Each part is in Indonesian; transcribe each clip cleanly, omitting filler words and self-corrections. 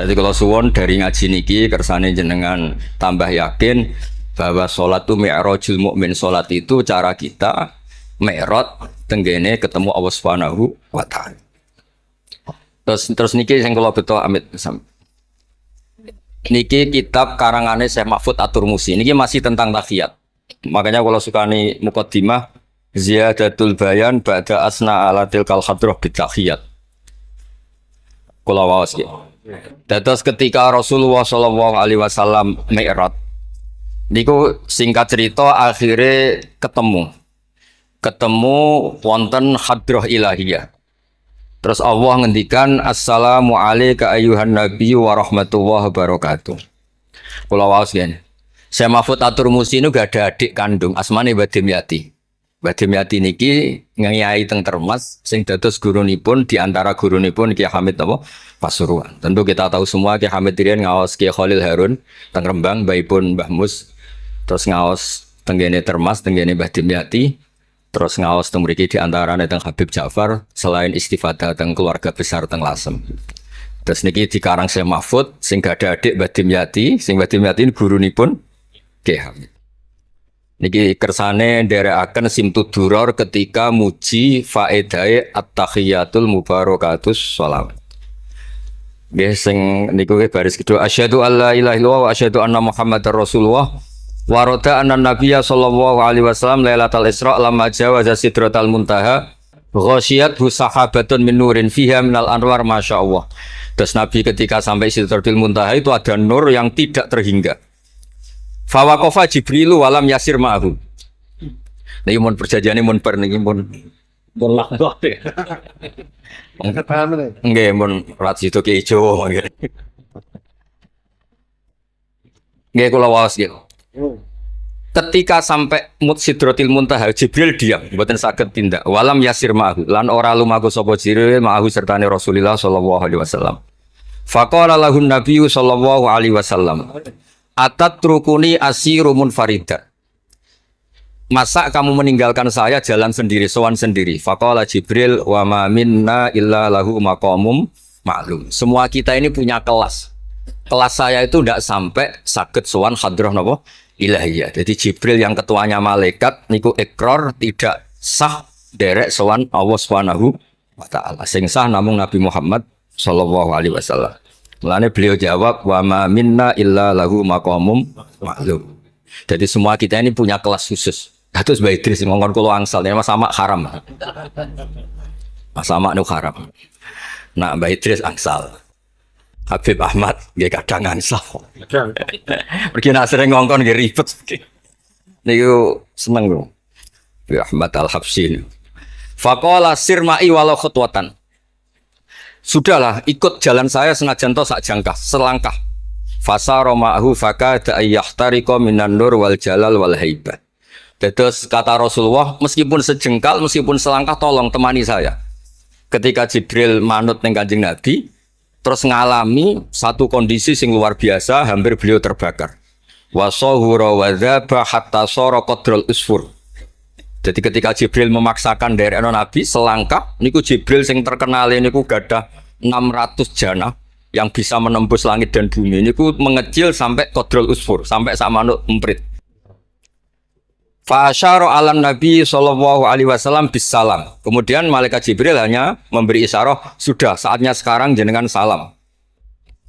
Jadi kalau suwon dari ngaji niki kersane jenengan tambah yakin bahwa sholat itu mi'rajul mukmin. Sholat itu cara kita mi'raj tenggene ketemu Allah Subhanahu wa taala. Terus niki sing kula beto amit niki kitab karangane Syekh Mahfud At-Turmusi. Niki masih tentang tahiyat. Makanya kalau sukani muqaddimah ziyadatul bayan ba'da asna ala tilkal hadrah bitahiyat. Kula waos iki. Dados ketika Rasulullah sallallahu alaihi wasallam mi'raj niku singkat cerita akhirnya ketemu wonten hadrah ilahiyah. Terus Allah ngendikan assalamu alayka ayyuhan nabiyyu wa rahmatullahi wabarakatuh. Kula waos yen. Syekh Mahfud At-Turmusi niku gak ada adik kandung asmane Mbah Dimyati. Mbah Dimyati niki ngiyai teng Termas sing dados gurunipun di antara gurunipun Ki Hamid apa Pasuruan. Tentu kita tahu semua Ki Hamid riyen ngaos Ki Khalil Harun teng Rembang mbaipun Mbah Mus. Terus ngaos tenggene Termas tenggene Mbah Dimyati. Terus ngaos teng mriki di antarane teng Habib Ja'far selain istifadah teng keluarga besar teng Lasem. Terus niki dikarang Syekh Mahfud sing gak ada adik Mbah Dimyati, sing Mbah Dimyati gurunipun Ki Hamid. Niki kersane nderekaken Simtud Duror ketika muji faedahe at-tahiyatul mubarakatus sholawat. Nggih sing niku baris kedua asyhadu alla ilaha illallah wa asyhadu anna muhammadar rasulullah wa rada anna nabiyya sallallahu alaihi wasallam lailatul isra lamma jawaza sidratal muntaha ghasyiyathu sahabatun min nurin fiha minal anwar masyaallah. Terus Nabi ketika sampai sidratul muntaha itu ada nur yang tidak terhingga. Fawaqafa Jibrilu walam yasir ma'ahu. Niki mun perjanjiane mun per niki mun laknat. Nggih mun rat situ ki ijo nggih. Nggih kula waos nggih. Ketika sampai Sidratil Muntaha Jibril diam, mboten saged tindak. Walam yasir ma'ahu lan ora lumaku sapa Jibril ma'ahu sertane Rasulullah sallallahu alaihi wasallam. Faqala lahun nabiyyu sallallahu alaihi wasallam atat rukuni asiru munfarida. Masa kamu meninggalkan saya jalan sendiri, sowan sendiri? Faqala Jibril wa ma minna illa lahu maqamum ma'lum. Semua kita ini punya kelas. Kelas saya itu tidak sampai saged sowan hadrah napa ilahiyah. Jadi Jibril yang ketuanya malaikat niku ikrar tidak sah derek sowan Allah Subhanahu wa taala. Sing sah namung Nabi Muhammad sallallahu alaihi wasallam. Mulane beliau jawab wa ma minna illa lahu maqamum ma'lum. Jadi semua kita ini punya kelas khusus. Terus Mbah Idris ngongkon kula angsal ya sama haram. Sama nu haram. Nah Mbah Idris angsal. Habib Ahmad nggih kadang angsal. Pergi nak sering ngongkon nggih ribet. Niku seneng lho. Habib Ahmad Al-Habsyi. Faqala sirma'i walau khutwatan. Sudahlah, ikut jalan saya senajan to sak jangkah, selangkah. Fasara ma'hu fakada ayyahtariqa minan nur wal jalal wal haibah. Terus kata Rasulullah, meskipun sejengkal, meskipun selangkah tolong temani saya. Ketika Jibril manut ning Kanjeng Nabi, terus ngalami satu kondisi sing luar biasa, hampir beliau terbakar. Wasahura wa dzaba hatta sara qadrul usfur. Jadi ketika Jibril memaksakan dari Nabi selangkah, niku Jibril sing terkenal niku gadah 600 jana yang bisa menembus langit dan bumi. Niku mengecil sampai qadrul usfur, sampai sama manuk emprit. Fa asyara 'alan Nabi sallallahu alaihi wasallam bisalam. Kemudian malaikat Jibril hanya memberi isyarah, sudah saatnya sekarang jenengan salam.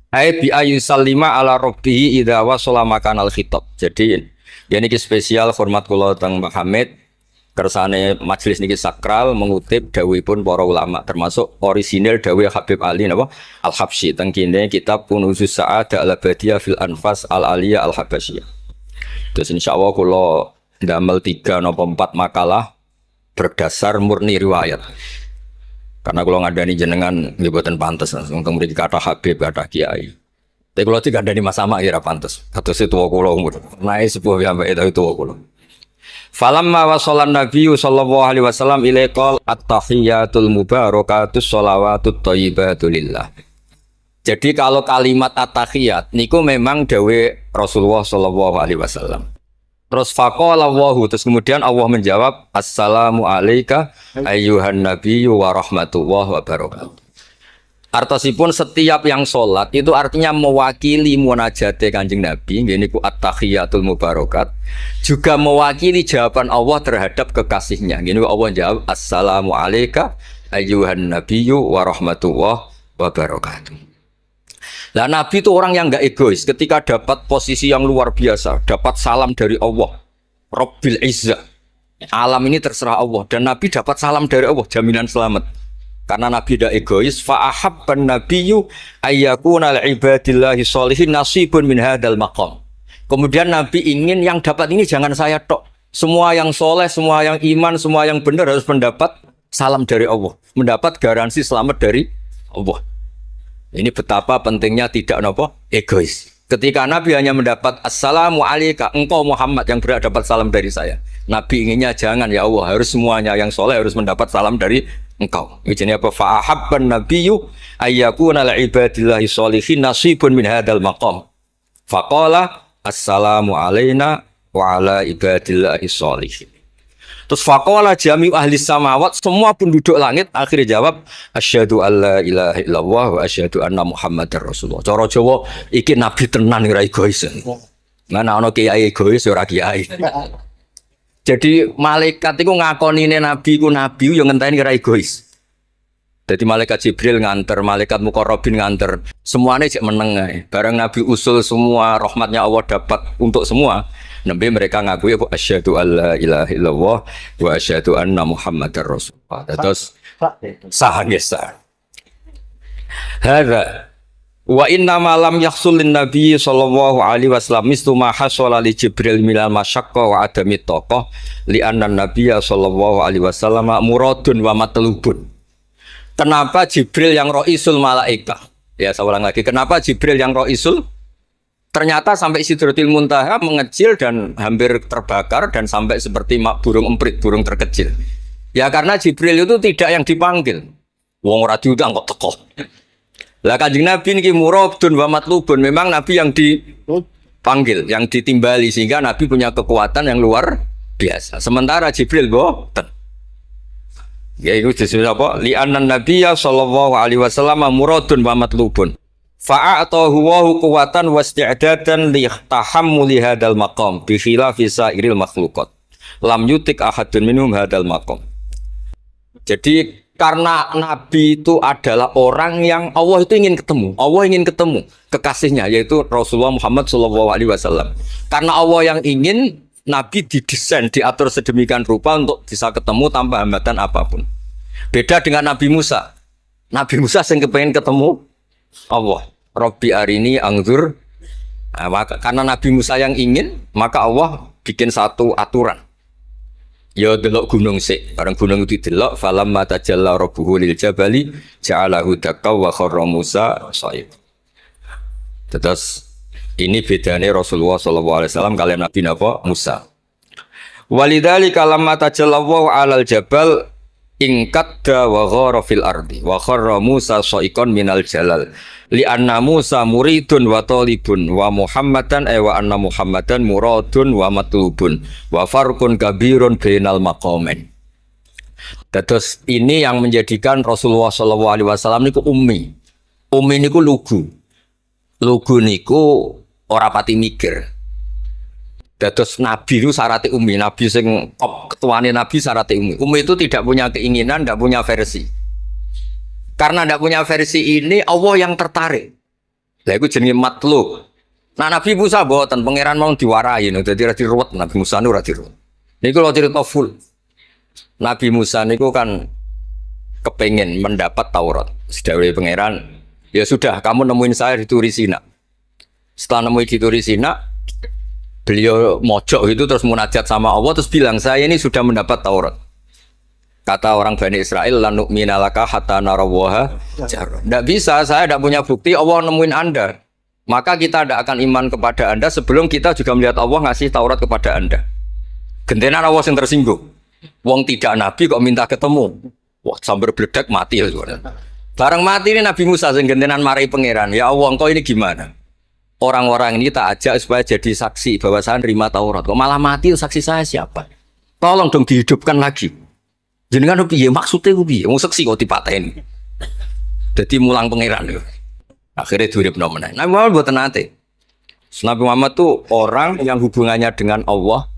Ai bi ayyusallima ala rabbih idza wasala makanal khitab. Jadi ya niki spesial hormat kula teng Mbah Hamid. Kersane majelis niki sakral mengutip dawuhipun para ulama termasuk orisinil dawuh Habib Ali napa Al-Habsyi teng kene kitab Kunuzus Sa'adah Al-Abadiyah fil Anfas Al-Aliyah Al-Habasyiyah. Terus insyaallah kula ndamel 3 napa 4 makalah berdasar murni riwayat. Karena kula ngandani jenengan nggih boten pantes langsung teng mriki kata Habib kata Kiai. Tapi kula dikandani Mas Sama ya ora pantes. Kados tuwa kula umur. Nae sepuh piyambake itu tuwa kula. Falamma wasallan nabiyyu sallallahu alaihi wasallam ilaikal at-tahiyatul mubarakatus sholawatut thayyibatu lillah. Jadi kalau kalimat at-tahiyat niku memang dawe Rasulullah sallallahu alaihi wasallam. Terus faqala Allahu, terus kemudian Allah menjawab assalamu alayka ayyuhan nabiyyu wa rahmatullahi wa barakatuh. Artosipun setiap yang sholat itu artinya mewakili munajate Kanjeng Nabi, ini ku at-tahiyatul mubarakat, juga mewakili jawaban Allah terhadap kekasihnya. Gini Allah jawab, assalamu alayka ayyuhan nabiyyu wa rahmatullah wa barakatuh. Lah Nabi itu orang yang enggak egois. Ketika dapat posisi yang luar biasa, dapat salam dari Allah, Rabbil Izzah, alam ini terserah Allah, dan Nabi dapat salam dari Allah, jaminan selamat. Karena Nabi tidak egois, fa'ahabban nabiyyu ayyakuna al-ibadillahi sholihin nasibun min hadzal maqam. Kemudian Nabi ingin yang dapat ini jangan saya tok. Semua yang soleh, semua yang iman, semua yang benar harus mendapat salam dari Allah, mendapat garansi selamat dari Allah. Ini betapa pentingnya tidak egois. Ketika Nabi hanya mendapat assalamu alayka, engkau Muhammad yang berhak dapat salam dari saya. Nabi inginnya jangan, ya Allah, harus semuanya yang soleh harus mendapat salam dari engkau. Ini apa? Fa'ahabban nabiyyu ayyakuna li'ibadillahi sholihin nasibun min hadzal maqam. Faqala assalamu alayna wa ala ibadillahi sholihin. Terus faqala jami'u ahli samawat, semua penduduk langit akhirnya jawab asyhadu alla ilaha illallah wa asyhadu anna muhammadar rasulullah. Cara Jawa iki nabi tenan ora egois. Mana ana kiai egois ora kiai. Jadi malaikat itu ngakonine nabi ku nabi yo ngenteni ora egois. Jadi malaikat Jibril nganter, malaikat Muqarrabin nganter, semuanya cek meneng ae. Bareng Nabi usul semua rahmatnya Allah dapat untuk semua. Nabi mereka ngakui ya asyhadu alla ilaha illallah wa asyhadu anna muhammadar rasulullah. Terus sah nggih sah. Hadza wa inna ma lam yahsul lin nabi sallallahu alaihi wasallam mislu ma hasala li Jibril minal masyaqqa wa adami taqah li anna nabiyya sallallahu alaihi wasallam muradun wa matlubun. Kenapa Jibril yang roisul malaika? Ya saya ulang lagi, kenapa Jibril yang roisul? Ternyata sampai Sidratil Muntaha mengecil dan hampir terbakar dan sampai seperti burung emprit, burung terkecil. Ya karena Jibril itu tidak yang dipanggil. Wong ora diundang kok teko. Lah Kanjeng Nabi niki muradun wa matlubun, memang Nabi yang dipanggil, yang ditimbali sehingga Nabi punya kekuatan yang luar biasa. Sementara Jibril boten. Ya itu disebut apa? Li'annan nabiyya sallallahu alaihi wasallam muradun wa matlubun. Fa'atahu wa quwwatan wasti'dadan li tahammuli hadzal maqam bi khilafi sa'iril makhluqat. Lam yutik ahadun minhum hadzal maqam. Jadi karena Nabi itu adalah orang yang Allah itu ingin ketemu. Allah ingin ketemu kekasihnya yaitu Rasulullah Muhammad SAW. Karena Allah yang ingin, Nabi didesain, diatur sedemikian rupa untuk bisa ketemu tanpa hambatan apapun. Beda dengan Nabi Musa. Nabi Musa yang kepengen ketemu Allah. Rabbi arini angzur. Nah, karena Nabi Musa yang ingin, maka Allah bikin satu aturan. Ya delok gunung sik, bareng gunung itu delok falamma tajalla rabbuhu lil jabali ja'alahu dakka wa kharra Musa shaib. Terus ini bedanya Rasulullah SAW kalian Nabi Musa. Walidzalika lamma tajalla wa 'alal jabal ingkadda wa ghara fil ardi wa kharra Musa sha'iqan minal jalal. Li anna Musa muridun wa talibun wa Muhammadan wa anna Muhammadan muradun wa matlubun wa farqun kabirun bainal maqamain. Terus ini yang menjadikan Rasulullah SAW niku ummi. Ummi niku lugu. Lugu niku ora pati mikir. Terus Nabi itu syaratnya ummi. Nabi sing ketuane Nabi syaratnya ummi. Ummi itu tidak punya keinginan, tidak punya versi. Karena tidak punya versi ini, Allah yang tertarik. Lah itu jenenge matlub. Nah Nabi Musa boten pangeran mau diwarai, dadi ra diruwet Nabi Musa niku ra diruwet. Niku lho cerita full. Nabi Musa niku kan kepengen mendapat Taurat. Sedawuhe pangeran, ya sudah kamu nemuin saya di Turi Sina. Setelah nemuin di Turi Sina, beliau mojok itu terus munajat sama Allah terus bilang saya ini sudah mendapat Taurat. Kata orang Bani Israel, lanuk minalaka hatta narawaha jarra. Tidak bisa, saya tidak punya bukti Allah nemuin Anda. Maka kita tidak akan iman kepada Anda sebelum kita juga melihat Allah ngasih Taurat kepada Anda. Gentenan Allah yang tersinggung. Wong tidak Nabi kok minta ketemu. Wah, sambar beledak mati. Barang mati ini Nabi Musa yang gentenan marahi pangeran. Ya Allah, engkau ini gimana? Orang-orang ini tak ajak supaya jadi saksi bahwa saya nerima Taurat. Kok malah mati, saksi saya siapa? Tolong dong dihidupkan lagi. Jenengan piye maksudnya piye? Wong seksi kok dipateni. Jadi mulang pangeran lho. Akhirnya diuripno meneh. Nabi Muhammad mboten nate. Nabi Muhammad tuh orang yang hubungannya dengan Allah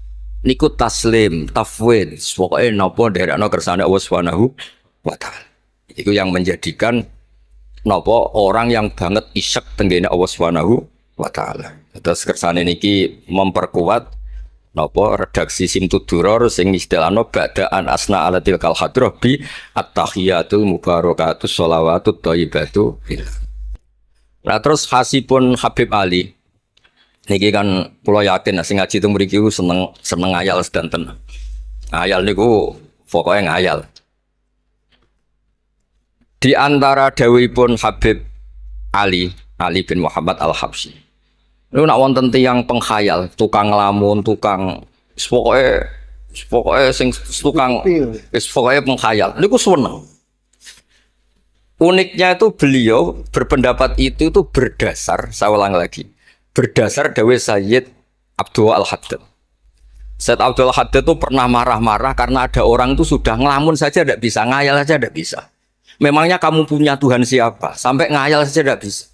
niku taslim, tafwid, pokoke napa nderekno kersane Allah Subhanahu wa taala. Itu yang menjadikan napa orang yang banget isyek tenggene Allah Subhanahu wa taala. Terus kersane niki memperkuat napa redaksi Simtud Duror sing istilahno ba'daan asna ala tilkal hadrah bi at-tahiyatul mubarakatus sholawatut thayyibatu. Nah terus khasipun Habib Ali niki kan kula yakin sing ngaji teng mriki seneng ngayal sedanten. Ngayal niku pokoke ngayal. Di antara dawuhipun Habib Ali bin Muhammad Al-Habsyi. Niku nak wonten tiyang penghayal, tukang lamun, tukang pokoke sing tukang wis pokoke penghayal. Niku seneng. Uniknya itu beliau berpendapat itu berdasar, saya ulang lagi, berdasar dawuh Sayyid Abdul Al-Haddad. Sayyid Abdul Al-Haddad itu pernah marah-marah karena ada orang itu sudah ngelamun saja tidak bisa, ngayal saja tidak bisa. Memangnya kamu punya Tuhan siapa? Sampai ngayal saja tidak bisa.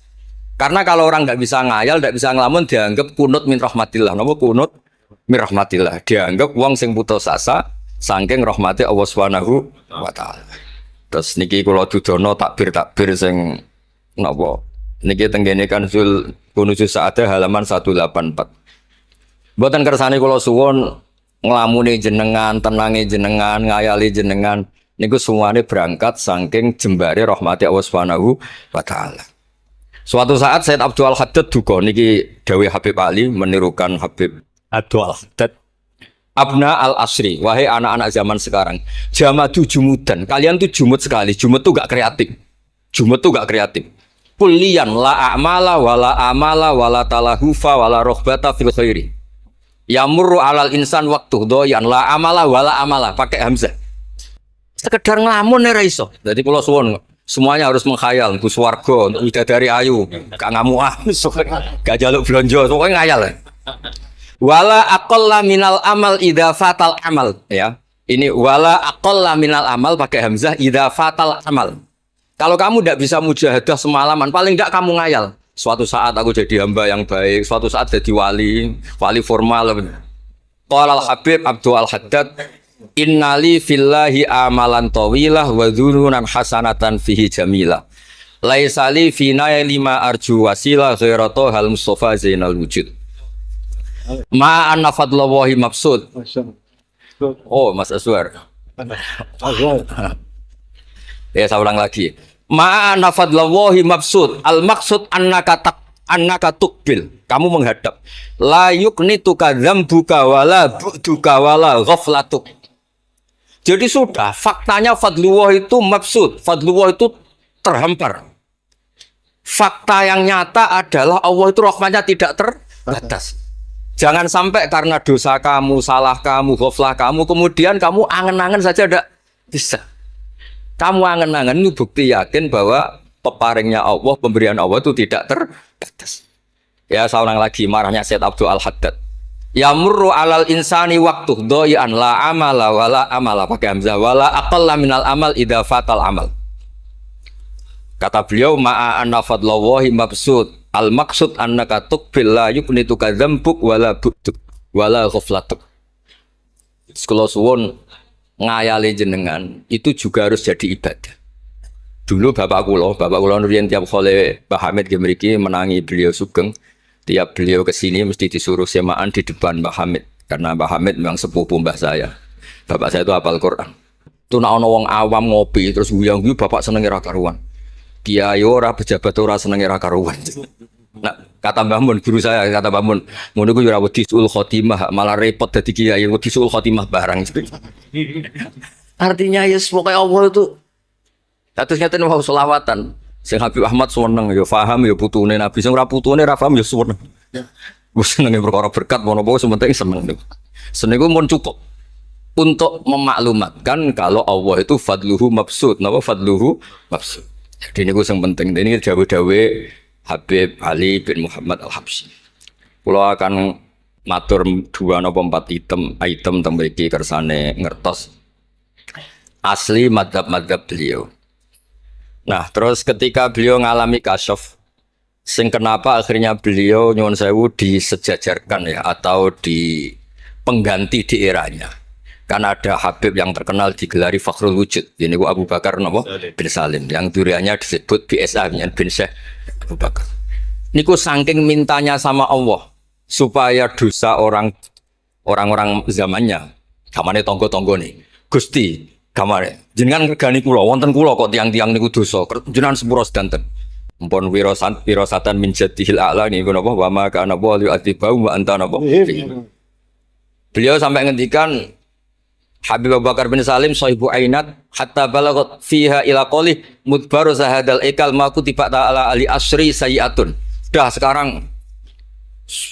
Karena kalau orang nggak bisa ngayal, tidak bisa ngelamun, dianggap kunut min rahmatillah. Napa kunut min rahmatillah? Dianggap wong sing putus asa saking rahmati Allah Subhanahu wa taala. Terus niki kula dudono takbir sing napa niki tenggene kan Kunuzul Sa'adah halaman 184. Mboten kersane kula suwun nglamune jenengan, tenange jenengan, ngayali jenengan niku semuanya berangkat saking jembare rahmati Allah Subhanahu wa taala. Suatu saat Sayyid Abdul Al-Haddad duka niki dawuh Habib Ali menirukan Habib Abdul Al-Haddad. Abna al-asri, wahai anak-anak zaman sekarang, jamadu jumudan, kalian tuh jumud sekali, jumud tuh gak kreatif, kulian la a'mala wala amala wala talahufa wala rohbata fil khairi, yamurru alal insan waktu doyan la amala wala amala, pakai hamzah, sekedar ngelamun nih raiso, jadi kalau suwon semuanya harus menghayal, Gus Wargo, untuk bidadari ayu, gak ngamuah, gak jaluk blonjo, pokoknya ngayal ya. Wala aqalla minal amal idza fatal amal, ya. Ini wala aqalla minal amal pakai hamzah idza fatal amal. Kalau kamu tidak bisa mujahadah semalaman, paling tidak kamu ngayal. Suatu saat aku jadi hamba yang baik, suatu saat jadi wali formal. Qala al-Habib Abdul Al-Haddad, innali fillahi amalan tawilah wa dhununan hasanatan fihi jamilah. Laisali fina lima arju wasilah ghairatu hal Mustafa Zainal Wujud. Ma'anna fadlallahi mabsud. Oh, Mas Aswar. Ya, saya ulang lagi. Ma'anna fadlallahi mabsud. Al-maksud annaka tuqbil. Kamu menghadap. La yuknituka dzambuka wala bu'duka wala ghaflatuk. Jadi sudah, faktanya fadlullah itu mabsud. Fadlullah itu terhampar. Fakta yang nyata adalah Allah itu rahmatnya tidak terbatas. Jangan sampai karena dosa kamu, salah kamu, ghaflah kamu, kemudian kamu angen-angen saja tidak bisa. Kamu angen-angen itu bukti yakin bahwa peparingnya Allah, pemberian Allah itu tidak terbatas. Ya, saya ulang lagi marahnya Sayyid Abdul Al-Haddad. Yamurru alal insani waktu doyan la amala wala amala pakai hamzah wala aqalla minal amal idza fatal amal. Kata beliau ma'a anna fadlallahi mabsud. Al-maksud annaka tuqbil la yuknituka dzambuk wala bu'duk wala ghaflatuk. Sekolah suwun ngayali jenengan itu juga harus jadi ibadah. Dulu bapak kula riyen tiap kali Mbah Hamid nggih mriki menangi beliau sugeng, tiap beliau ke sini mesti disuruh semaan di depan Mbah Hamid karena Mbah Hamid memang sepupu mbah saya. Bapak saya itu hafal Quran. Itu nek ana wong awam ngopi terus guyang-guyu bapak senenge ra karuan. Kiai ora pejabat ora senenge ra karuan. Nah, kata Mbah Mun guru saya, kata Mbah Mun, ngono ku yo ora wedi sul khotimah, malah repot dadi kiai wedi sul khotimah barang. Artinya ya pokoke Allah itu kados ngeten mau selawatan. Sing Habib Ahmad seneng ya paham ya putune Nabi, sing ora putune ra paham ya seneng. Wis senenge perkara berkat mono-mono sementing seneng niku. Seneng ku mun cukup untuk memaklumatkan kalau Allah itu fadluhu mabsud. Napa fadluhu mabsud? Jadi ini yang penting. Ini dawe-dawe Habib Ali bin Muhammad Al-Habsyi. Kalau akan matur 2 atau 4 item tembiki kersane ngertos asli madhab-madhab beliau. Nah, terus ketika beliau ngalami kasyaf, sing kenapa akhirnya beliau nyuwun sewu disejajarkan ya atau di pengganti di eranya. Kan ada Habib yang terkenal digelari Fakhrul Wujud. Ini Abu Bakar napa? Bin Salim. Yang duriannya disebut BSA bin Syekh Abu Bakar. Niku saking mintanya sama Allah supaya dosa orang-orang zamannya, kamane tonggo-tonggo nih. Gusti, kamane jenengan regani kula, wonten kula kok tiang-tiang niku dosa. Jenengan sepuro sedanten. Mpun wirosatan min jadihil a'la niku napa wa ma kana wa yu'adzibahum wa anta napa. Beliau sampai ngendikan Habib Abu Bakar bin Salim sahibu ainat hatta balagot fiha ila qoli mudbaru zahadal ikal maku tiba ta'ala ali asri sayiatun. Sudah sekarang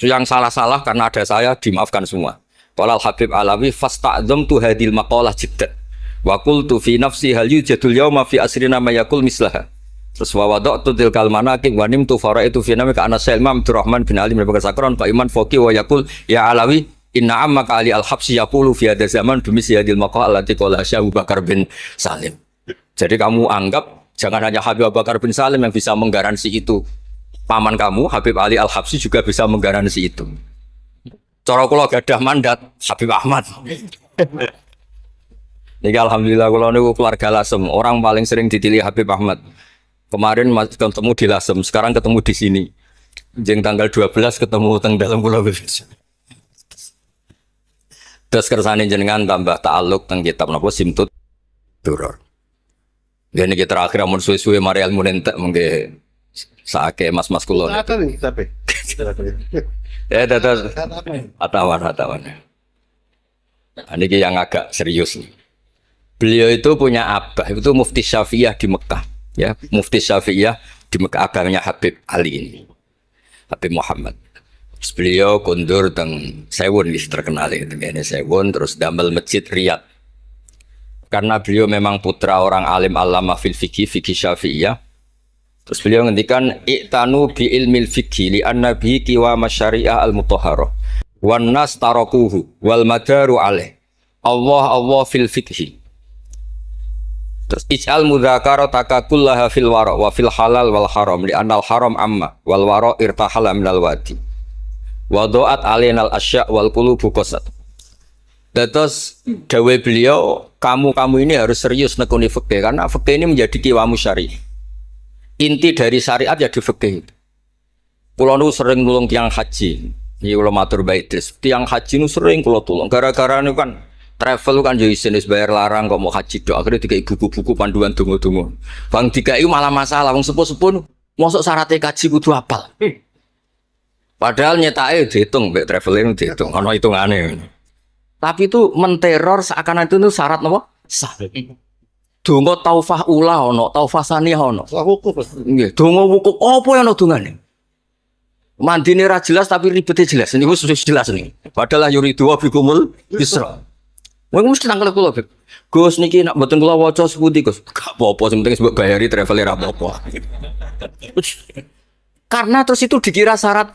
yang salah-salah karena ada saya dimaafkan semua. Qalal Habib Alawi fasta'dzam tu hadil maqalah jiddan wa qultu fi nafsi hal yujadul yawma fi asrina ma yaqul mislaha. Terus wa wada'tu tilkal manaqib wa nimtu faraitu fi namika ana Sailma Abdurrahman bin Ali bin Bakar Sakron Pak Iman Foki wa yaqul ya Alawi inna ammaka Ali al-Habsyi yaqulu fi hadha zaman bimisli hadil maqal allati qala Abu Bakar bin Salim. Jadi kamu anggap jangan hanya Habib Abu Bakar bin Salim yang bisa menggaransi itu. Paman kamu Habib Ali al-Habsyi juga bisa menggaransi itu. Cara kula gadah mandat Habib Ahmad. Niki alhamdulillah kula niku keluarga Lasem, orang paling sering dipilih Habib Ahmad. Kemarin ketemu di Lasem, sekarang ketemu di sini. Jeng tanggal 12 ketemu teng dalam kula. Terus kersane jenengan tambah ta'aluk teng kitab napa Simtut Duror. Dene iki terakhir amun suwe-suwe mari ilmu entek mengke saake mas-mas kula. Tapi. Ya dados atawan. Niki yang agak serius nih. Beliau itu punya abah itu Mufti Syafi'iyah di Mekah, ya. Mufti Syafi'iyah di Mekah abahnya Habib Ali ini. Habib Muhammad. Terus beliau kundur teng Sewun wis terkenal itu ngene Sewun terus damel masjid Riyadh. Karena beliau memang putra orang alim alama fil fikih Syafi'iyah. Terus beliau ngendikan i'tanu bi ilmil fikih li anna bihi qiwa masyari'ah al mutahharah wan nas tarakuhu wal madaru alaih. Allah fil fikih. Terus ij'al mudzakarata kullaha fil wara wa fil halal wal haram li anal haram amma wal wara irtahala minal wadi. Wadoat alinal asya wal qulubu qasat. Terus dawe beliau, kamu ini harus serius nekuni fikih karena fikih ini menjadi kiwamu syari. Inti dari syariat ya di fikih. Kula nu sering nulung tiang haji. Iki kula matur bae Idris. Tiang haji nu sering kula tulung. Gara-gara niku kan travel kan yo isin wis bayar larang kok mau haji dok. Akhirnya dikai buku-buku panduan donga-donga. Bang dikai malah masalah wong sepuh-sepuh mosok syaratnya kaji kudu apal. Padahal nyetake dihitung, mbek traveling dihitung, ana hitungane. Tapi itu menteror seakan itu syarat napa? Sah. Donga taufah ula ana, taufah saniyah ana. Wukuf. Nggih, donga wukuf apa yang ana dongane? Mandine ra jelas tapi ribete jelas. Niku wis jelas nih. Padahal yuridu wa bikumul yusra. Wong mesti nangkel kula, Beb. Gus niki nek mboten kula waca sepundi, Gus? Gak apa-apa, sing penting mbok bayari travel ra apa-apa. Karena terus itu dikira syarat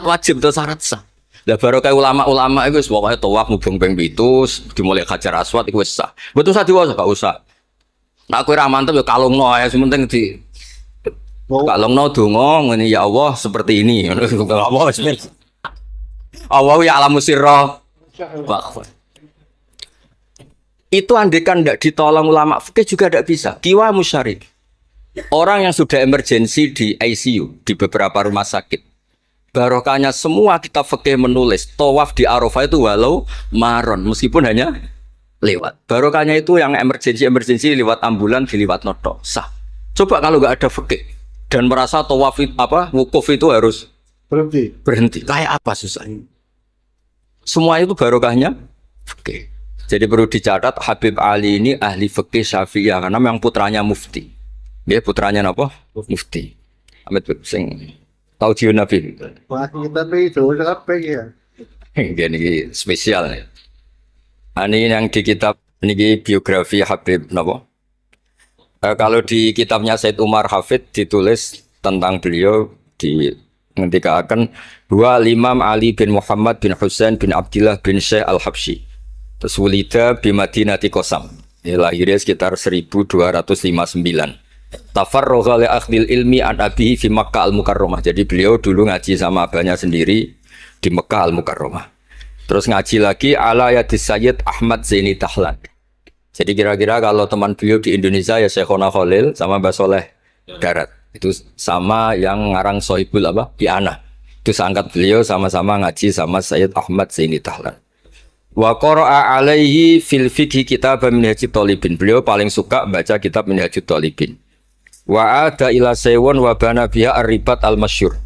wajib atau syarat sah. Lah baru kayak ulama-ulama itu pokoknya tawaf mubeng ping 7 dimulai Hajar Aswad itu sah. Betul sah diwasa gak usah. Nah kowe ra mantep ya kalungno ae sementing di kalungno donga ngene ya Allah seperti ini. Allah bismillah. Allah ya alamu sirra. Itu andekan ndak ditolong ulama fikih juga ndak bisa. Kiwa musyari. Orang yang sudah emergensi di ICU di beberapa rumah sakit. Barokahnya semua kitab fikih menulis tawaf di Arafah itu walau maron meskipun hanya lewat. Barokahnya itu yang emergensi lewat ambulan diliwat noto sah. Coba kalau nggak ada fikih dan merasa tawaf wukuf itu harus berhenti. Kayak apa susahnya? Semua itu barokahnya fikih. Jadi perlu dicatat Habib Ali ini ahli fikih Syafi'iyah karena memang putranya mufti. Dia putranya apa? Mufti. Ahmed sing tahu jiun Nabi. Wah, kita itu apa ya? Ini spesial nih. Ini yang di kitab ini biografi Habib napa? Kalau di kitabnya Said Umar Hafid ditulis tentang beliau di ketika akan dua Imam Ali bin Muhammad bin Husain bin Abdullah bin Syekh Al-Habsyi. Terus wulida bi Madinati Qasam. Lahirnya sekitar 1259. tafarragha li akhdil ilmi an abihi fi Makkah al-Mukarramah. Jadi beliau dulu ngaji sama abahnya sendiri di Mekah al-Mukarramah. Terus ngaji lagi ala yadis Sayyid Ahmad Zaini Dahlan. Jadi kira-kira kalau teman beliau di Indonesia ya Syekhona Khalil sama Mbah Soleh Darat. Itu sama yang ngarang Sohibul Bi'anah. Itu seangkat beliau sama-sama ngaji sama Sayyid Ahmad Zaini Dahlan. Wa qara'a alaihi fil fiqhi kitab Minhajut Thalibin. Beliau paling suka baca kitab Minhajut Thalibin. Wa ada ila saywun wa bana biha ar-ribat al-masyhur.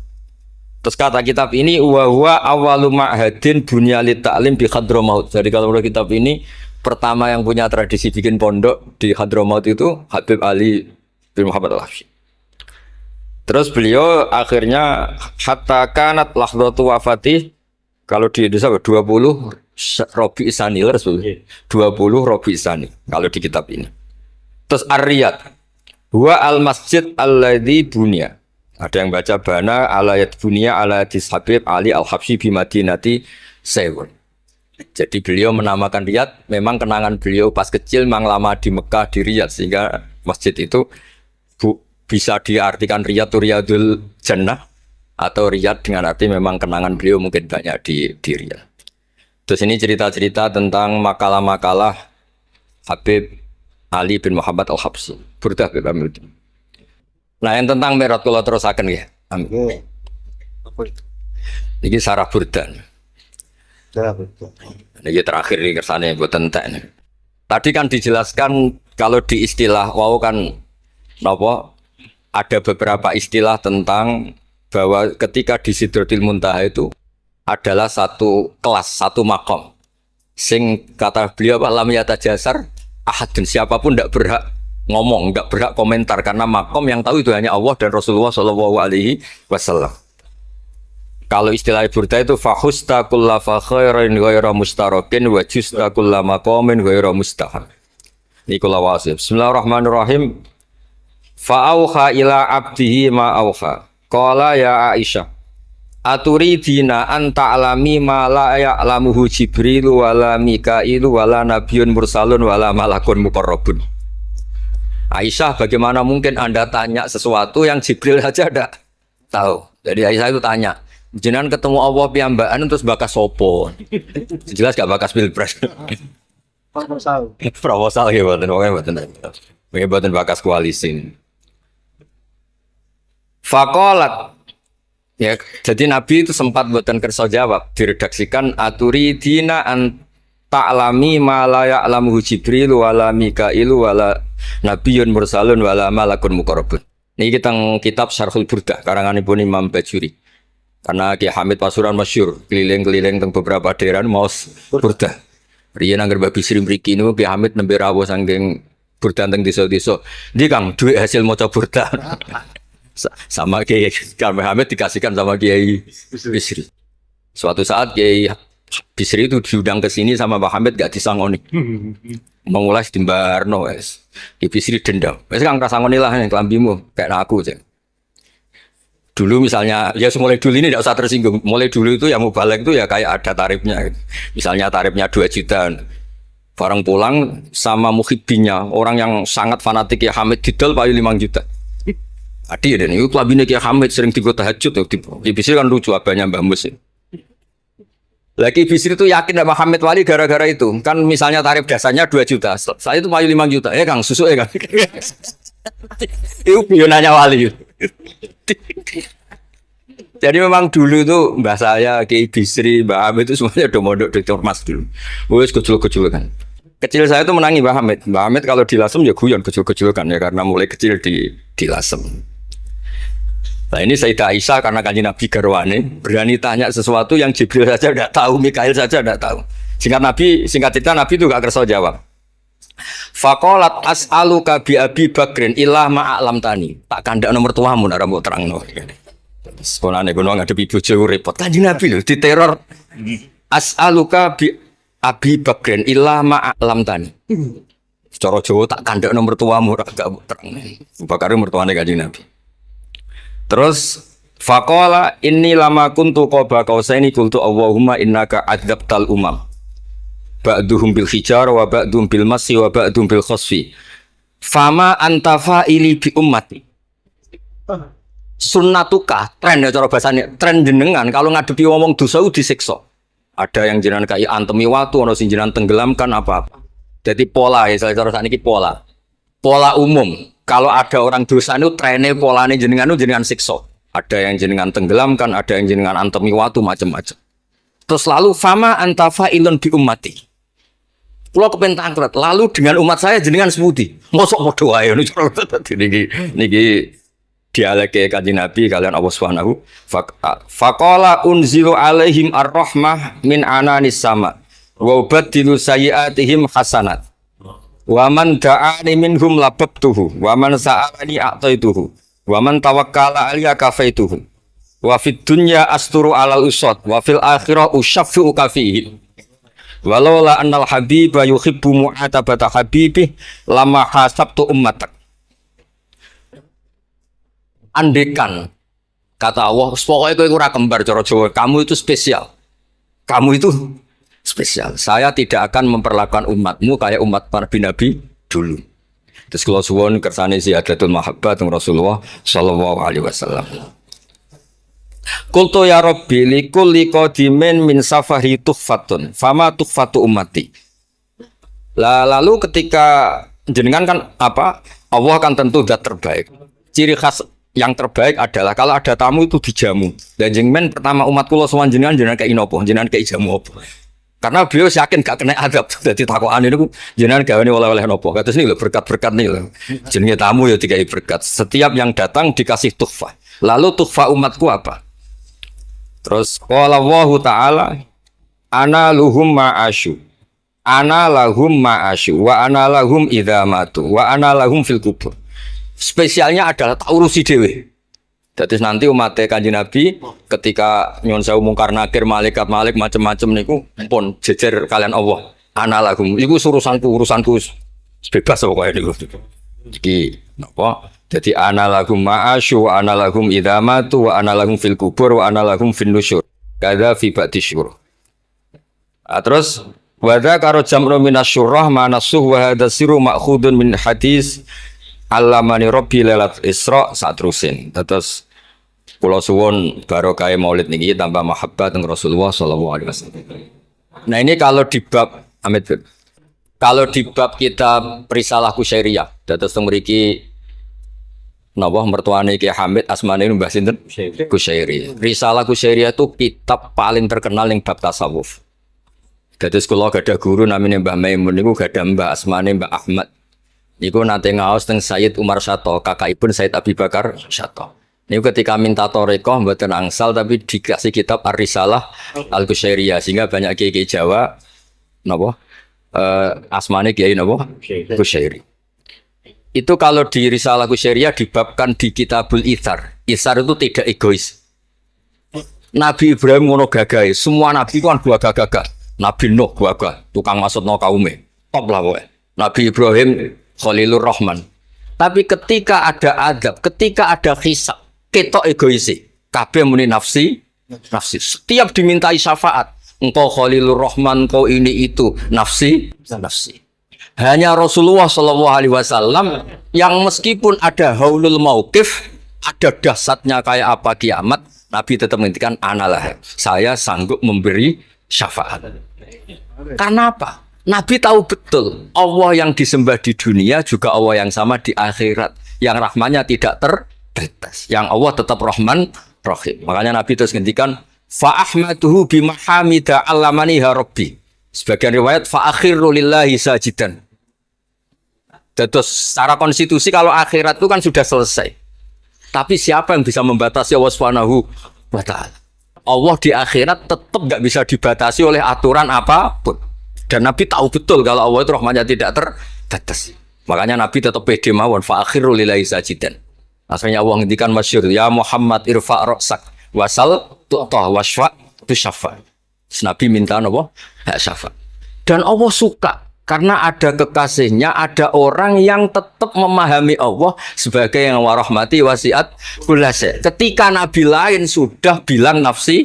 Terus kata kitab ini wa huwa awwalu ma'hadin bunya lit ta'lim bi Hadramaut. Jadi kalau menurut kitab ini pertama yang punya tradisi bikin pondok di Hadramaut itu Habib Ali bin Muhammad Al-Habsyi. Terus beliau akhirnya hatta kanat lahdatu wafati, kalau di Indonesia 20 Rabi Isani, 20 Rabi Isani kalau di kitab ini. Terus Ar-Riyad huwa al-masjid alladzi bunya. Ada yang baca bana alayat bunya alayat Habib Ali Al-Habsyi bi Madinati Sewon. Jadi beliau menamakan Riyadh, memang kenangan beliau pas kecil memang lama di Mekah di Riyadh, sehingga masjid itu bisa diartikan Riyadh itu Riyadul Jannah atau Riyadh dengan arti memang kenangan beliau mungkin banyak di Riyadh. Terus ini cerita-cerita tentang makalah-makalah Habib Ali bin Muhammad Al-Habsyi. Burdah Habib Amir. Nah yang tentang Mi'raj kula terusaken ya. Amin. Ini sarah burdan. Ini terakhir ini kersane mboten entek. Tadi kan dijelaskan kalau di istilah wau kan napa ada beberapa istilah tentang bahwa ketika di Sidratil Muntaha itu adalah satu kelas, satu makom. Sing kata beliau lam yatajasar ahadun, siapapun tidak berhak ngomong, tidak berhak komentar karena makom yang tahu itu hanya Allah dan Rasulullah SAW. Kalau istilah burda itu fahusta kulla fa khairin ghaira mustarakin wa justa kulla maqamin ghaira mustahab. Ini kula wasif. Bismillahirrahmanirrahim. Fa'auha ila abdihi ma auha. Qala ya Aisyah, aturidina an ta'lami ma la ya'lamuhu Jibril wala Mikailu wala nabiyyun mursalun wala malakun muqarrabun. Aisyah, bagaimana mungkin Anda tanya sesuatu yang Jibril saja tidak tahu? Jadi Aisyah itu tanya, jenengan ketemu Allah piyambakan terus bakas sopo? Jelas gak bakas pilpres. Proposal ya mboten bakas koalisi. Faqalat, ya, jadi Nabi itu sempat mboten kersa jawab, diredaksikan aturi dina an ta'lami ma la ya'lamuhu Jibril wala Mikailu wala nabiyyun mursalun wala malakun muqarrabun. Ini kita kitab Syarhul Burdah karanganipun Imam Bajuri. Karena Ki Hamid Pasuruan masyhur keliling-keliling teng beberapa daerah maos Burdah. Riyen anggar Mbah Bisri mriki niku Ki Hamid nembe rawuh saking Burdah teng desa-desa. Ndi Kang duit hasil maca Burdah. Sama Kiai Hamid dikasihkan sama Kiai Bisri. Suatu saat Kiai Bisri itu diundang ke sini sama Pak Hamid gak disangoni. Mengulas di Mbarno wes. Kiai Bisri dendam. Wes Kang rasangoni lah yang kelambimu kayak aku aja. Dulu misalnya ya mulai dulu ini tidak usah tersinggung. Mulai dulu itu yang mau balik itu ya kayak ada tarifnya. Misalnya tarifnya 2 juta. Barang pulang sama muhibbinya orang yang sangat fanatik ya Hamid didol payu 5 juta. Adi dan itu kelabine Kiai Hamid sering tiga tahajud di Bisri kan lucu abahnya Mbah Mus. Lagi Bisri itu yakin sama Hamid Wali gara-gara itu. Kan misalnya tarif dasarnya 2 juta. Saya itu payu 5 juta. Kang susu Kang. Itu pionanya Wali. Jadi memang dulu itu mbah saya, Kiai Bisri, Mbah Hamid itu semuanya udah mondok di Ormas dulu. Wes kecil-kecil kan. Kecil saya itu menangi Mbah Hamid. Mbah Hamid kalau di Lasem ya guyon kecil-kecil kan ya karena mulai kecil di Lasem. Nah ini Sayyidah Aisyah karena Kanjeng Nabi garwane berani tanya sesuatu yang Jibril saja tidak tahu, Mikail saja tidak tahu. Singkat cerita Nabi itu gak kersa jawab. Faqalat as'aluka bi Abi Bakrin illah ma'alam tani. Tak kandak nomor tuamu nek mbok terangno. Sekolahane kono ngadepi bojo repot. Kanjeng Nabi lho diteror. As'aluka bi Abi Bakrin illah ma'alam tani. Cara Jawa tak kandak nomor tuamu ora gak terangno. Bakare mertuane Kanjeng Nabi. Terus faqala inni lama kuntu qaba qausaini qultu Allahumma innaka adzabtal umam ba'duhum bil hijar wa ba'duhum bil masyi wa ba'duhum bil khasfi Fama antafa ili bi ummati. Sunnatuka, tren ya cara bahasanya, tren jenengan kalau ngadepi ngomong dosa itu disiksa. Ada yang jenengan kayak antemi watu, ada yang jenengan tenggelamkan apa-apa. Jadi pola ya, cara saniki pola. Pola umum. Kalau ada orang dosa itu trennya polanya jenengan itu jenengan siksa. Ada yang jenengan tenggelamkan, ada yang jenengan antemi watu macam-macam. Terus lalu fama antafa ilun bi ummati. Pulau kepen tangkret. Lalu dengan umat saya jenengan sebuti. Mosok podo wae niki dialeke Kanjeng Nabi kalian Allah Subhanahu faqala unzilu alaihim ar-rahmah min ananis sama wa ubaddilu sayyiatihim hasanat wa man da'ani minhum lababtuhu wa man sa'alani a'taituhu wa man tawakkala alayya kafaituhu wa fid dunya asturu alal usad wa fil akhirah usyaffi'u kafihi walaula annal habiba yuhibbu mu'atabata habibih lama hasabtu ummatak. Andekan kata Allah, pokoknya kowe ora kembar cara Jawa, kamu itu spesial. Kamu itu spesial. Saya tidak akan memperlakukan umatmu kayak umat Nabi dulu. Terus kalau suwun kersane ziyadatul mahabbah teng Rasulullah sallallahu alaihi wasallam. Qultu ya Rabbi likulli qadimin min safari tuhfatun, fama tuhfatu ummati. Lalu ketika jenengan kan apa? Allah kan tentu zat terbaik. Ciri khas yang terbaik adalah kalau ada tamu itu dijamu. Dan jenengan pertama umat kula sowan jenengan kayak inopo, jenengan kayak jamu apa. Karena beliau yakin gak kena adab. Dadi takokan niku jenengan gawe oleh-oleh nopo. Kados niku berkat-berkat niku. Jenenge tamu ya dikai berkat. Setiap yang datang dikasih tuhfah. Lalu tuhfah umatku apa? Terus qala Allah taala ana luhum ma'asyu. Ana lahum ma'asyu wa ana lahum idza matu wa ana lahum fil kubur. Spesialnya adalah tak urusi dewe. Jadi nanti umat Kanjeng Nabi ketika nyon sewu mungkar nakir malaikat macam-macam niku pun jejer kalian Allah. Ana lahum iku urusanku bebas pokoke niku. Iki napa? Jadi ana lahum ma'asyu wa ana lahum idza matu wa ana lahum fil kubur wa ana lahum fin nusyur. Kadza fi ba'disyur. Terus wadza karo jam'u minasyurah manasuh wa hadza siru ma'khudun min hadis Allamani Rabbi lailat Isra satrusin. Terus kula suwun barokah Maulid niki tambah mahabbah teng Rasulullah sallallahu alaihi wasallam. Nah ini kalau di bab kitab Risalah Kusyairiyah, dados teng mriki napa mertuane Ki Hamid asmane Mbah sinten? Kusyairi. Risalah Kusyairiyah itu kitab paling terkenal ing bab tasawuf. Dados kula gadah guru namanya Mbah Maimun niku gadah Mbah asmane Mbah Ahmad. Niku nate ngaos teng Sayyid Umar Sato, kakakipun Sayyid Abi Bakar Sato. Niku ketika minta thariqah mboten angsal tapi dikasih kitab Ar-Risalah Al-Kusyairiyah sehingga banyak kiai Jawa napa asmane kiai napa Kusyairi. Itu kalau di Risalah Kusyairiyah dibabkan di Kitabul Itsar. Itsar itu tidak egois. Nabi Ibrahim ngono gagahe, semua nabi kan gua gagah. Nabi Nuh gagah, tukang maksudno kaume. Top lah kowe. Nabi Ibrahim Khalilur Rahman. Tapi ketika ada adab, ketika ada hisab, ketok egoisi. Kabeh muni nafsi. Setiap dimintai syafaat, engkau Khalilur Rahman, engkau ini itu, nafsi. Hanya Rasulullah Shallallahu Alaihi Wasallam yang meskipun ada haulul mauqif, ada dahsyatnya kayak apa kiamat, Nabi tetap menghentikan analah. Saya sanggup memberi syafaat. Karena apa? Nabi tahu betul Allah yang disembah di dunia juga Allah yang sama di akhirat, yang rahmannya tidak terbatas, yang Allah tetap Rahman Rahim. Makanya Nabi terus ngendikan fa ahmaduhu bi mahamida allamani rabbi. Sebagian riwayat fa akhiru lillahi sajidan. Terus secara konstitusi kalau akhirat itu kan sudah selesai. Tapi siapa yang bisa membatasi Allah Subhanahu wa taala? Allah di akhirat tetap nggak bisa dibatasi oleh aturan apapun. Dan Nabi tahu betul kalau Allah itu rahmatnya tidak terbatas. Makanya Nabi tetap pede mawon fa akhiru lillahi sajidan. Akhirnya Allah ngendikan masyhur ya Muhammad irfa' ra'sak wasal tu'tah wasfa' tusyafa. Nabi minta napa? Hak syafaat. Dan Allah suka karena ada kekasihnya, ada orang yang tetap memahami Allah sebagai yang warahmati wasiat kulase. Ketika Nabi lain sudah bilang nafsi.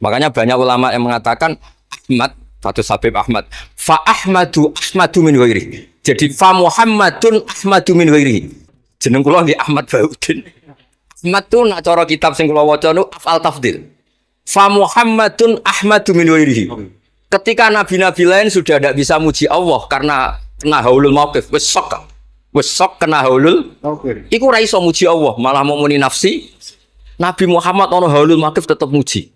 Makanya banyak ulama yang mengatakan Ahmad Fatus Habib Ahmad fa ahmadu min ghairi. Jadi fa Muhammadun Ahmadu min ghairihi. Jeneng kula nggih Ahmad Baudin. Ahmad tu nak cara kitab sing kula waca nu afal tafdil. Fa Muhammadun Ahmadu min ghairihi. Ketika nabi-nabi lain sudah tidak bisa muji Allah karena kena haulul mauqif, wis sok kena haulul. Oke. Iku ra iso muji Allah, malah mau muni nafsi. Nabi Muhammad ono haulul mauqif tetap muji.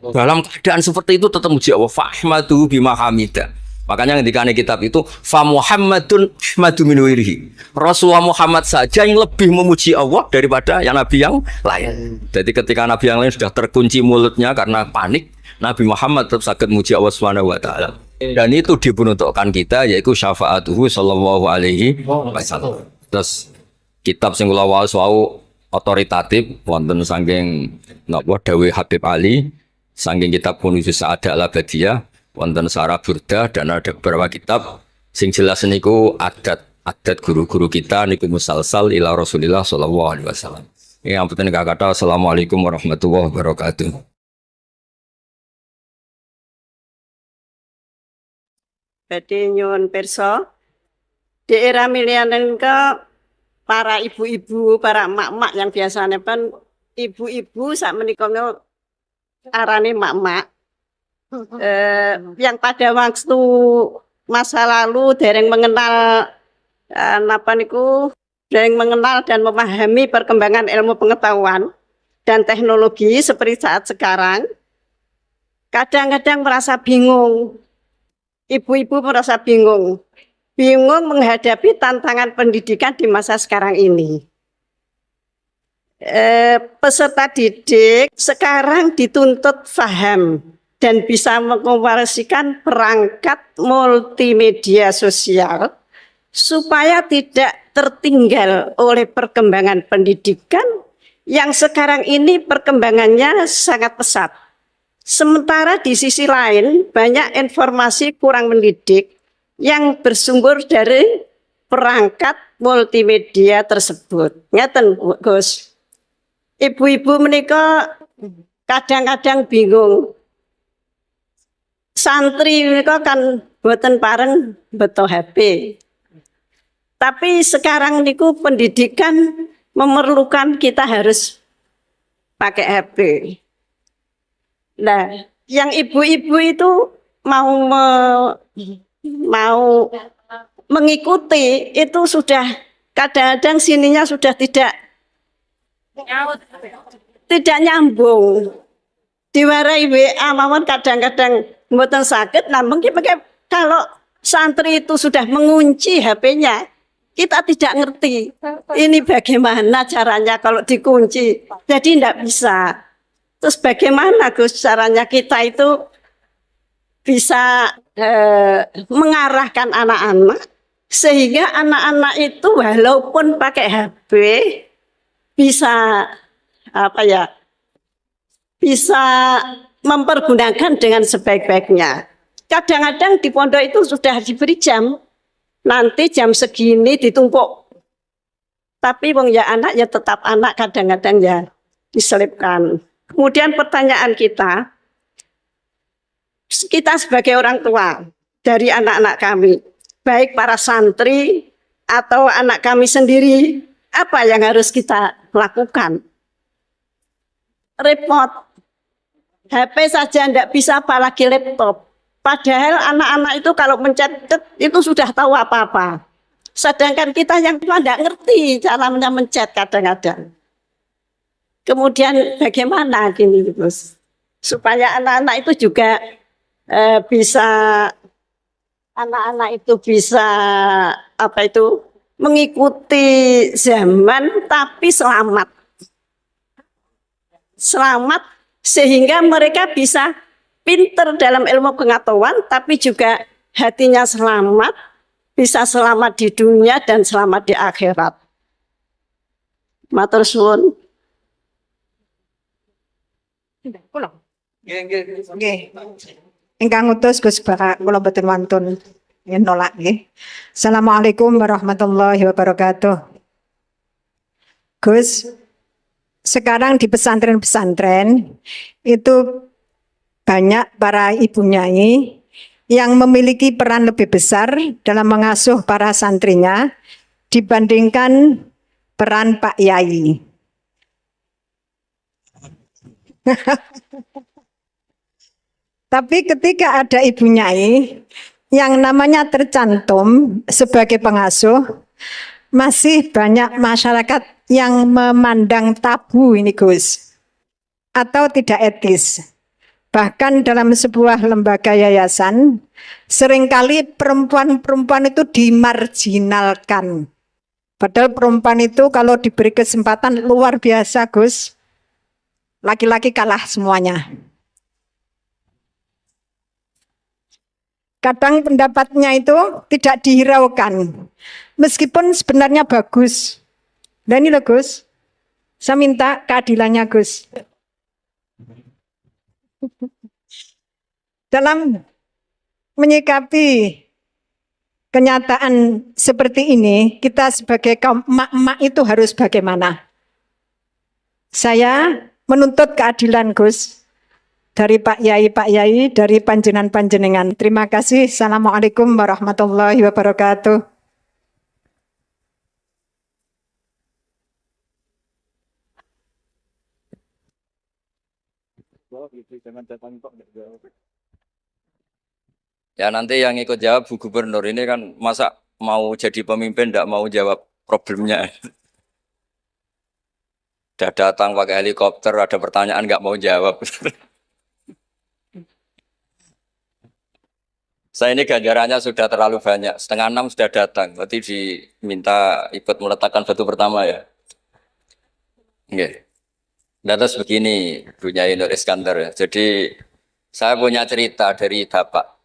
Dalam keadaan seperti itu tetap muji Allah. Fa ahmadu bima hamida. Makanya ketika kitab itu fa Muhammadun Ahmadu min ghairihi. Rasulullah Muhammad saja yang lebih memuji Allah daripada yang nabi yang lain. Jadi ketika nabi yang lain sudah terkunci mulutnya karena panik, Nabi Muhammad tetap sakit muji Allah Subhanahu wa taala. Dan itu diperuntukkan kita yaitu syafaatuhu sallallahu alaihi wasallam. Terus kitab sing kula waos wau otoritatif wonten saking napa dawuh Habib Ali, saking kitab Kunuzus Sa'adah Al-Abadiyah, wonten Sarah Burdah dan ada beberapa kitab sing jelas niku adat guru-guru kita niku musalsal ila Rasulillah sallallahu alaihi wasallam. Yang penting kata assalamualaikum warahmatullahi wabarakatuh. Badhe nyuwun pirsa di era milenial ke para ibu-ibu, para emak-emak yang biasanya kan ibu-ibu sak menika arane emak-emak. Yang pada waktu masa lalu dereng mengenal dereng mengenal dan memahami perkembangan ilmu pengetahuan dan teknologi seperti saat sekarang, kadang-kadang merasa bingung. Ibu-ibu merasa bingung menghadapi tantangan pendidikan di masa sekarang ini. Peserta didik sekarang dituntut paham dan bisa mengoperasikan perangkat multimedia sosial supaya tidak tertinggal oleh perkembangan pendidikan yang sekarang ini perkembangannya sangat pesat. Sementara di sisi lain banyak informasi kurang mendidik yang bersumber dari perangkat multimedia tersebut. Ngeten Gus. Ibu-ibu menika kadang-kadang bingung. Santri menika kan boten pareng beto HP. Tapi sekarang niku pendidikan memerlukan kita harus pakai HP. Nah, yang ibu-ibu itu mau mengikuti itu sudah kadang-kadang sininya sudah tidak nyambung. Diwarai WA mawon kadang-kadang mboten saged, nah mungkin kalau santri itu sudah mengunci HP-nya, kita tidak ngerti ini bagaimana caranya kalau dikunci, jadi tidak bisa. Terus bagaimana Gus caranya kita itu bisa mengarahkan anak-anak sehingga anak-anak itu walaupun pakai HP bisa bisa mempergunakan dengan sebaik-baiknya. Kadang-kadang di pondok itu sudah diberi jam, nanti jam segini ditumpuk. Tapi wong ya anak ya tetap anak, kadang-kadang ya diselipkan. Kemudian pertanyaan kita sebagai orang tua dari anak-anak kami, baik para santri atau anak kami sendiri, apa yang harus kita lakukan? Repot, HP saja tidak bisa apalagi laptop. Padahal anak-anak itu kalau mencet itu sudah tahu apa-apa. Sedangkan kita yang tua tidak ngerti cara mencet kadang-kadang. Kemudian bagaimana gini Gus? Supaya anak-anak itu juga bisa mengikuti zaman tapi selamat sehingga mereka bisa pinter dalam ilmu pengetahuan tapi juga hatinya selamat, bisa selamat di dunia dan selamat di akhirat. Matur suwun. Nggih. Ingkang utus Gus Bapak kula boten wantun yen nolak nggih. Assalamualaikum warahmatullahi wabarakatuh. Gus, sekarang di pesantren-pesantren itu banyak para ibu nyai yang memiliki peran lebih besar dalam mengasuh para santrinya dibandingkan peran Pak Yai. Tapi ketika ada Ibu Nyai yang namanya tercantum sebagai pengasuh, masih banyak masyarakat yang memandang tabu ini Gus, atau tidak etis. Bahkan dalam sebuah lembaga yayasan, seringkali perempuan-perempuan itu dimarginalkan. Padahal perempuan itu kalau diberi kesempatan luar biasa Gus, laki-laki kalah semuanya. Kadang pendapatnya itu tidak dihiraukan, meskipun sebenarnya bagus. Dan ini loh Gus, saya minta keadilannya Gus. Dalam menyikapi kenyataan seperti ini, kita sebagai kaum emak-emak itu harus bagaimana? Saya menuntut keadilan Gus. Dari Pak Yai, dari panjenengan-panjenengan. Terima kasih. Assalamualaikum warahmatullahi wabarakatuh. Ya nanti yang ikut jawab Bu Gubernur ini kan masa mau jadi pemimpin tidak mau jawab problemnya. Udah datang pakai helikopter, ada pertanyaan nggak mau jawab. Saya ini ganjarannya sudah terlalu banyak, 5:30 sudah datang, berarti diminta ikut meletakkan batu pertama ya. Oke. Dan terus begini, Bu Nyai Nur Iskandar ya. Jadi saya punya cerita dari Bapak.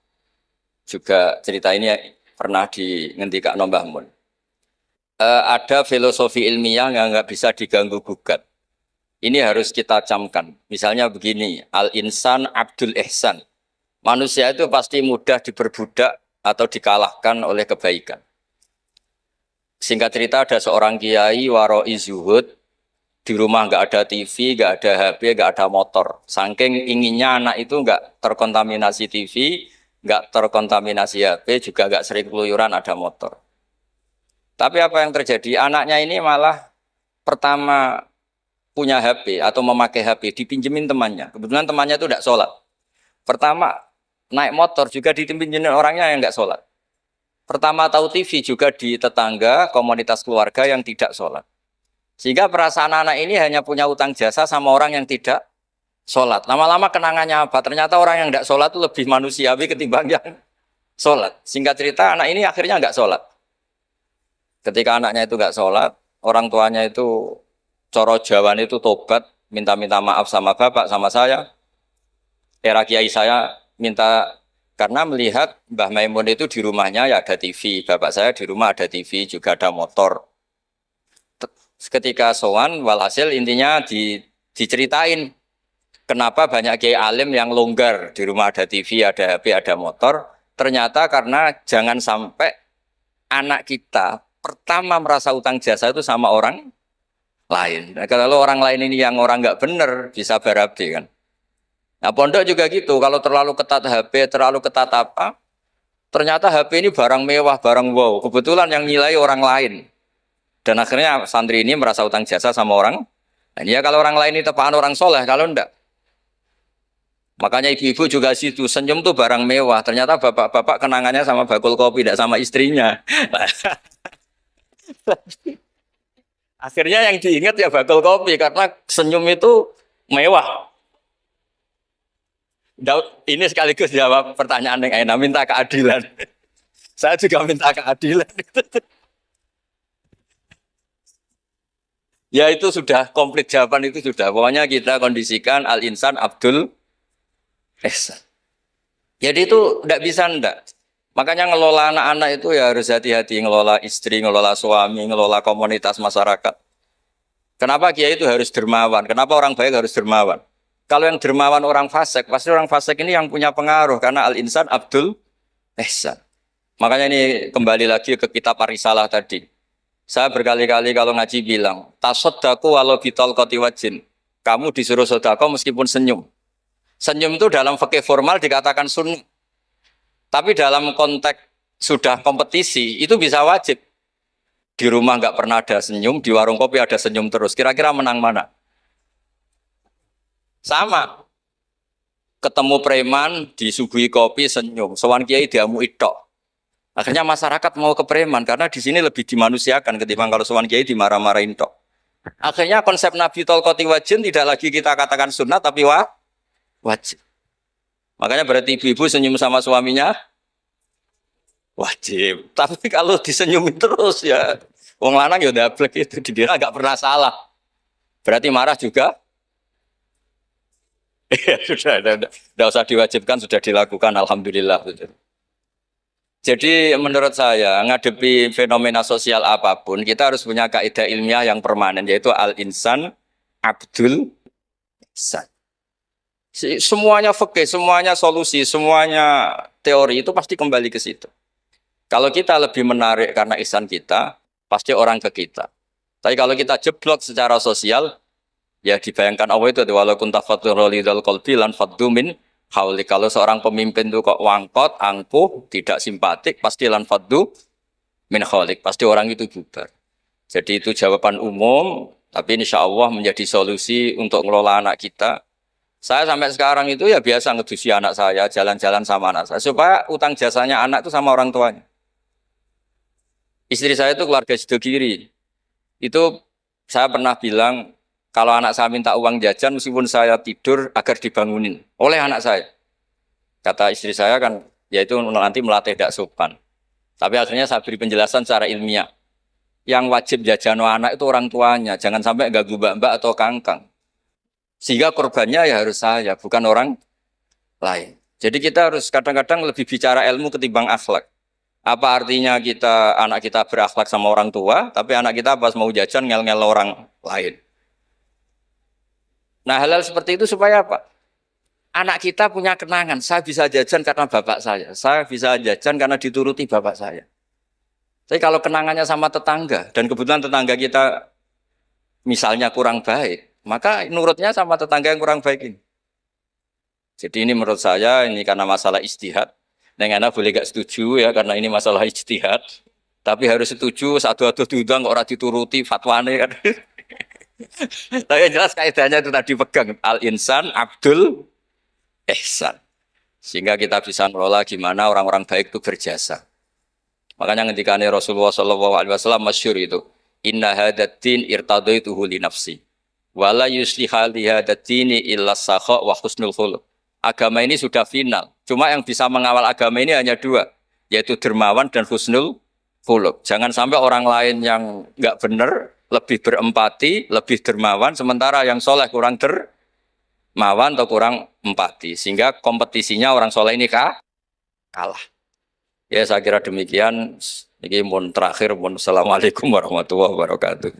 Juga cerita ini pernah ngendikan Mbah Mun. Ada filosofi ilmiah yang nggak bisa diganggu gugat. Ini harus kita camkan. Misalnya begini, al-insan abdul ihsan. Manusia itu pasti mudah diperbudak atau dikalahkan oleh kebaikan. Singkat cerita ada seorang kiai waroi zuhud, di rumah nggak ada TV, nggak ada HP, nggak ada motor. Saking inginnya anak itu nggak terkontaminasi TV, nggak terkontaminasi HP, juga nggak sering keluyuran ada motor. Tapi apa yang terjadi? Anaknya ini malah pertama punya HP atau memakai HP, dipinjemin temannya. Kebetulan temannya itu tidak sholat. Pertama naik motor juga dipinjemin orangnya yang nggak sholat. Pertama tahu TV juga di tetangga, komunitas keluarga yang tidak sholat. Sehingga perasaan anak ini hanya punya utang jasa sama orang yang tidak sholat. Lama-lama kenangannya apa? Ternyata orang yang tidak sholat itu lebih manusiawi ketimbang yang sholat. Singkat cerita anak ini akhirnya nggak sholat. Ketika anaknya itu nggak sholat, orang tuanya itu coro Jawan itu tobat, minta-minta maaf sama bapak, sama saya. Era kiai saya minta, karena melihat Mbah Maimun itu di rumahnya ya ada TV, bapak saya di rumah ada TV, juga ada motor. Ketika sowan, walhasil intinya diceritain kenapa banyak kiai alim yang longgar di rumah ada TV, ada HP, ada motor. Ternyata karena jangan sampai anak kita pertama merasa utang jasa itu sama orang lain. Nah, kalau orang lain ini yang orang nggak bener bisa berabe kan. Nah pondok juga gitu, kalau terlalu ketat HP, terlalu ketat apa, ternyata HP ini barang mewah, barang wow. Kebetulan yang nilai orang lain. Dan akhirnya santri ini merasa utang jasa sama orang. Nah, ya kalau orang lain ini tepaan orang soleh, kalau enggak. Makanya ibu-ibu juga situ, senyum tuh barang mewah. Ternyata bapak-bapak kenangannya sama bakul kopi, tidak sama istrinya. Akhirnya yang diingat ya bakul kopi, karena senyum itu mewah. Ini sekaligus jawab pertanyaan yang enak, minta keadilan. Saya juga minta keadilan. Ya itu sudah komplit jawaban itu sudah. Pokoknya kita kondisikan al-insan abdul ihsan. Jadi itu tidak bisa ndak. Makanya ngelola anak-anak itu ya harus hati-hati, ngelola istri, ngelola suami, ngelola komunitas masyarakat. Kenapa kiai itu harus dermawan? Kenapa orang baik harus dermawan? Kalau yang dermawan orang fasik, pasti orang fasik ini yang punya pengaruh karena al-insan abdul ihsan. Makanya ini kembali lagi ke kitab Ar-Risalah tadi. Saya berkali-kali kalau ngaji bilang, tasaddaku walau bitol koti wajin. Kamu disuruh sedekah meskipun senyum. Senyum itu dalam fikih formal dikatakan sunnah. Tapi dalam konteks sudah kompetisi itu bisa wajib. Di rumah nggak pernah ada senyum, di warung kopi ada senyum terus. Kira-kira menang mana? Sama. Ketemu preman, disuguhi kopi, senyum. Sowan kiai diamu itok. Akhirnya masyarakat mau ke preman karena di sini lebih dimanusiakan ketimbang kalau sowan kiai dimarah-marahin tok. Akhirnya konsep Nabi Tolkoti Wajin tidak lagi kita katakan sunnah tapi wajib. Makanya berarti ibu-ibu senyum sama suaminya wajib. Tapi kalau disenyumin terus ya, wong lanang ya dablek itu didira nggak pernah salah. Berarti marah juga. Ya sudah usah diwajibkan, sudah dilakukan, alhamdulillah. Jadi menurut saya ngadepi fenomena sosial apapun kita harus punya kaidah ilmiah yang permanen yaitu al-insan abdul ihsan. Semuanya fikih, semuanya solusi, semuanya teori itu pasti kembali ke situ. Kalau kita lebih menarik karena ihsan kita, pasti orang ke kita. Tapi kalau kita jeblok secara sosial, ya dibayangkan Allah itu walaupun tafaturulidal qalbi lan faddu min hauli. Kalau seorang pemimpin itu kok wangkot, angkuh, tidak simpatik, pasti lan faddu min haulik, pasti orang itu bubar. Jadi itu jawaban umum, tapi insya Allah menjadi solusi untuk mengelola anak kita. Saya sampai sekarang itu ya biasa ngedusi anak saya, jalan-jalan sama anak saya, supaya utang jasanya anak itu sama orang tuanya. Istri saya itu keluarga Sidogiri. Itu saya pernah bilang, kalau anak saya minta uang jajan, meskipun saya tidur agar dibangunin oleh anak saya. Kata istri saya kan, yaitu nanti melatih tidak sopan. Tapi akhirnya saya beri penjelasan secara ilmiah. Yang wajib jajan anak itu orang tuanya, jangan sampai ganggu mbak-mbak atau kangkang. Sehingga korbannya ya harus saya, bukan orang lain. Jadi kita harus kadang-kadang lebih bicara ilmu ketimbang akhlak. Apa artinya anak kita berakhlak sama orang tua, tapi anak kita pas mau jajan ngel-ngel orang lain. Nah hal-hal seperti itu supaya apa? Anak kita punya kenangan, saya bisa jajan karena bapak saya bisa jajan karena dituruti bapak saya. Tapi kalau kenangannya sama tetangga, dan kebetulan tetangga kita misalnya kurang baik, maka nurutnya sama tetangga yang kurang baik ini. Jadi ini menurut saya, ini karena masalah ijtihad. Neng anak boleh gak setuju ya, karena ini masalah ijtihad. Tapi harus setuju, satu-satu diundang, orang dituruti fatwane kan. Tapi yang jelas kaidahnya itu tadi pegang al-insan abdul ihsan. Sehingga kita bisa mengelola gimana orang-orang baik itu berjasa. Makanya ketika Rasulullah SAW masyhur itu, inna hadatin irtadaituhu li nafsi wala yusliha li hadatini illa sakha wa husnul khuluq. Agama ini sudah final. Cuma yang bisa mengawal agama ini hanya dua, yaitu dermawan dan husnul khuluq. Jangan sampai orang lain yang enggak benar lebih berempati, lebih dermawan, sementara yang soleh kurang dermawan atau kurang empati. Sehingga kompetisinya orang soleh ini kalah. Ya saya kira demikian. Ini mohon terakhir, mohon assalamualaikum warahmatullahi wabarakatuh.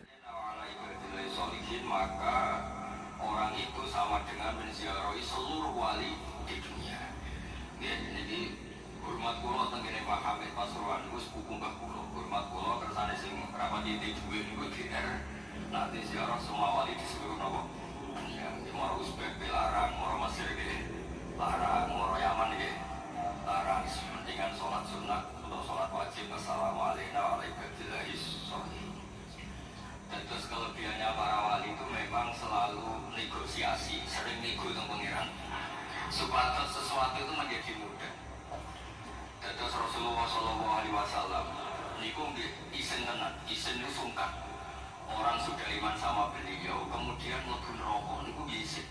Nanti ziarah semua wali di seluruh Nawa. Di Moro Uzbek dilarang, Moro Mesir dilarang, Moro Yaman dilarang. Mendingan sholat sunnah atau sholat wajib. Assalamualaikum warahmatullahi wabarakatuh. Dan terus kelebihannya para wali itu memang selalu negosiasi, sering nego dengan pengiran. Supaya sesuatu itu menjadi mudah. Dan terus Rasulullah SAW niku izin tenan, izin itu sungkan. Orang sudah iman sama beliau, kemudian mlebu neraka niku izin.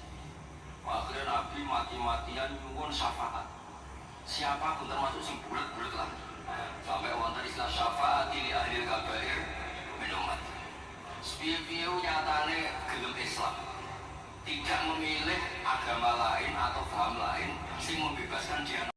Akhirnya Nabi mati-matian nyuwun syafaat. Siapapun termasuk sing bulet-bulet lah. Sampai wonten istilah syafaat li ahli kabair min umat. Piye-piye nyatane gelem Islam. Tidak memilih agama lain atau paham lain sing membebaskan dia.